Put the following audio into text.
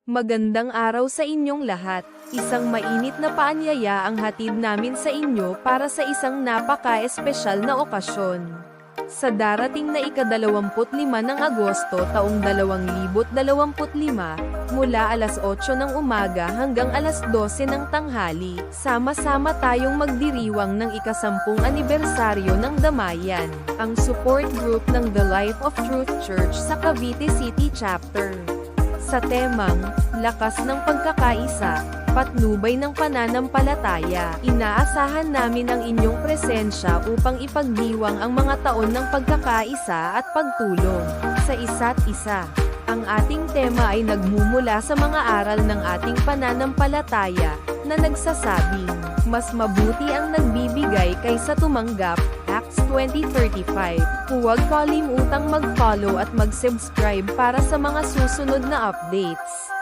Magandang araw sa inyong lahat. Isang mainit na paanyaya ang hatid namin sa inyo para sa isang napaka-espesyal na okasyon. Sa darating na ika-25 ng Agosto taong 2025, mula alas 8 ng umaga hanggang alas 12 ng tanghali, sama-sama tayong magdiriwang ng ika-10 anibersaryo ng Damayan, ang support group ng The Life of Truth Church sa Cavite City Chapter. Sa temang, Lakas ng Pagkakaisa, Patnubay ng Pananampalataya, inaasahan namin ang inyong presensya upang ipagdiwang ang mga taon ng pagkakaisa at pagtulong sa isa't isa. Ang ating tema ay nagmumula sa mga aral ng ating pananampalataya, na nagsasabing, mas mabuti ang nagbibigay kaysa tumanggap, Acts 20:35. Huwag kalimutang mag-follow at mag-subscribe para sa mga susunod na updates.